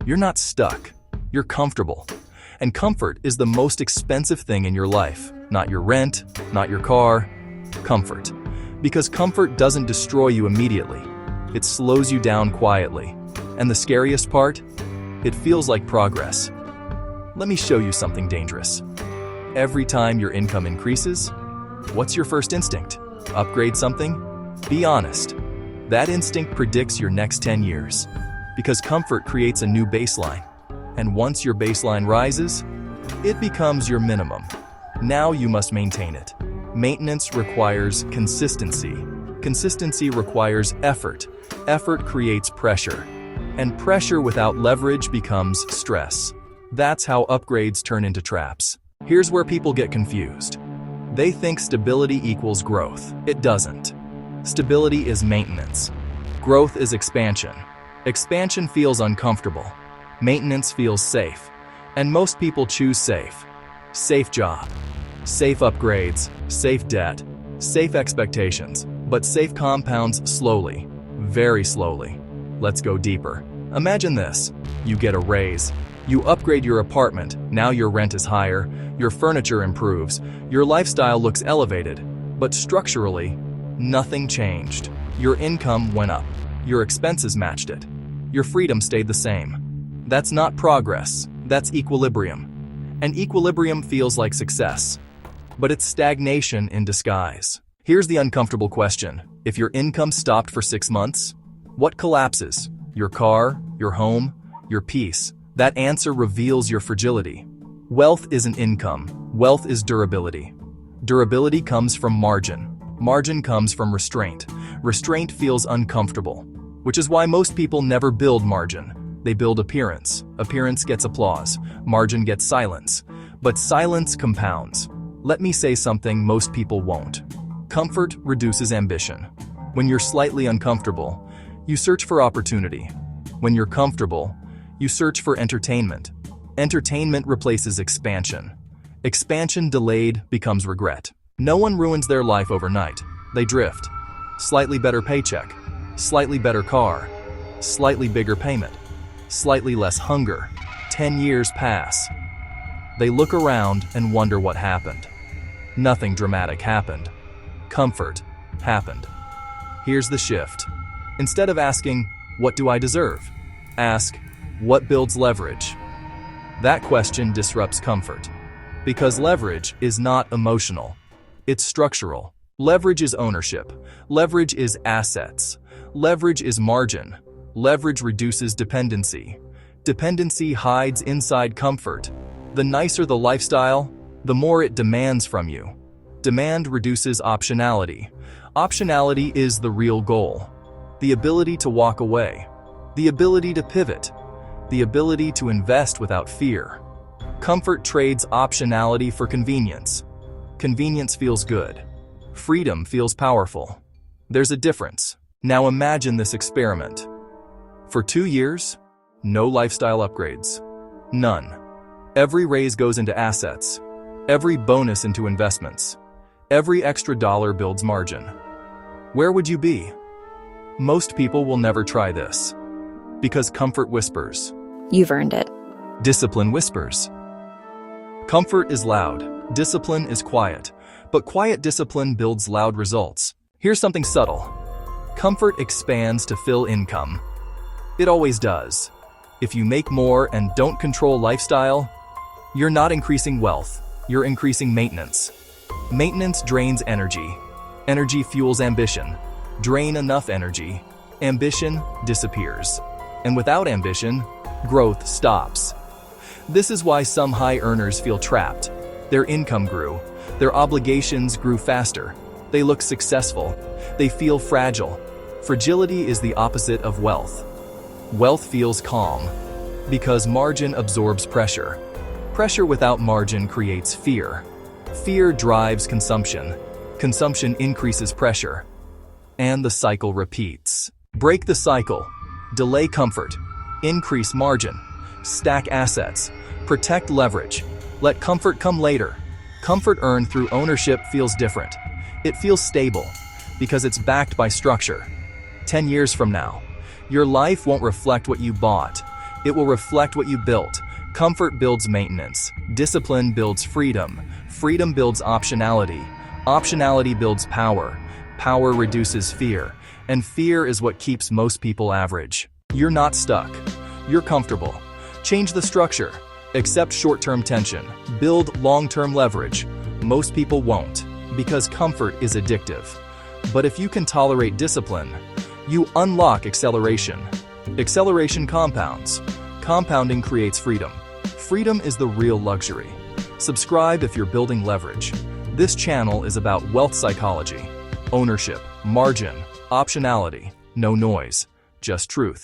You're not stuck. You're comfortable. And comfort is the most expensive thing in your life. Not your rent, not your car, comfort. Because comfort doesn't destroy you immediately. It slows you down quietly. And the scariest part? It feels like progress. Let me show you something dangerous. Every time your income increases, what's your first instinct? Upgrade something? Be honest. That instinct predicts your next 10 years. Because comfort creates a new baseline. And once your baseline rises, it becomes your minimum. Now you must maintain it. Maintenance requires consistency. Consistency requires effort. Effort creates pressure. And pressure without leverage becomes stress. That's how upgrades turn into traps. Here's where people get confused. They think stability equals growth. It doesn't. Stability is maintenance. Growth is expansion. Expansion feels uncomfortable. Maintenance feels safe. And most people choose safe. Safe job. Safe upgrades. Safe debt. Safe expectations. But safe compounds slowly. Very slowly. Let's go deeper. Imagine this. You get a raise. You upgrade your apartment. Now your rent is higher. Your furniture improves. Your lifestyle looks elevated. But structurally, nothing changed. Your income went up. Your expenses matched it. Your freedom stayed the same. That's not progress. That's equilibrium. And equilibrium feels like success. But it's stagnation in disguise. Here's the uncomfortable question. If your income stopped for 6 months, what collapses? Your car, your home, your peace? That answer reveals your fragility. Wealth isn't income. Wealth is durability. Durability comes from margin. Margin comes from restraint. Restraint feels uncomfortable, which is why most people never build margin. They build appearance. Appearance gets applause. Margin gets silence. But silence compounds. Let me say something most people won't. Comfort reduces ambition. When you're slightly uncomfortable, you search for opportunity. When you're comfortable, you search for entertainment. Entertainment replaces expansion. Expansion delayed becomes regret. No one ruins their life overnight. They drift. Slightly better paycheck. Slightly better car. Slightly bigger payment. Slightly less hunger. 10 years pass. They look around and wonder what happened. Nothing dramatic happened. Comfort happened. Here's the shift. Instead of asking, "What do I deserve?" ask, "What builds leverage?" That question disrupts comfort. Because leverage is not emotional. It's structural. Leverage is ownership. Leverage is assets. Leverage is margin. Leverage reduces dependency. Dependency hides inside comfort. The nicer the lifestyle, the more it demands from you. Demand reduces optionality. Optionality is the real goal. The ability to walk away. The ability to pivot. The ability to invest without fear. Comfort trades optionality for convenience. Convenience feels good. Freedom feels powerful. There's a difference. Now imagine this experiment. For 2 years, no lifestyle upgrades. None. Every raise goes into assets. Every bonus into investments. Every extra dollar builds margin. Where would you be? Most people will never try this. Because comfort whispers. You've earned it. Discipline whispers. Comfort is loud. Discipline is quiet. But quiet discipline builds loud results. Here's something subtle. Comfort expands to fill income. It always does. If you make more and don't control lifestyle, you're not increasing wealth. You're increasing maintenance. Maintenance drains energy. Energy fuels ambition. Drain enough energy, ambition disappears. And without ambition, growth stops. This is why some high earners feel trapped. Their income grew. Their obligations grew faster. They look successful. They feel fragile. Fragility is the opposite of wealth. Wealth feels calm because margin absorbs pressure. Pressure without margin creates fear. Fear drives consumption. Consumption increases pressure. And the cycle repeats. Break the cycle. Delay comfort. Increase margin. Stack assets. Protect leverage. Let comfort come later. Comfort earned through ownership feels different. It feels stable because it's backed by structure. 10 years from now, your life won't reflect what you bought. It will reflect what you built. Comfort builds maintenance. Discipline builds freedom. Freedom builds optionality. Optionality builds power. Power reduces fear. And fear is what keeps most people average. You're not stuck. You're comfortable. Change the structure. Accept short-term tension. Build long-term leverage. Most people won't, because comfort is addictive. But if you can tolerate discipline, you unlock acceleration. Acceleration compounds. Compounding creates freedom. Freedom is the real luxury. Subscribe if you're building leverage. This channel is about wealth psychology, ownership, margin, optionality, no noise, just truth.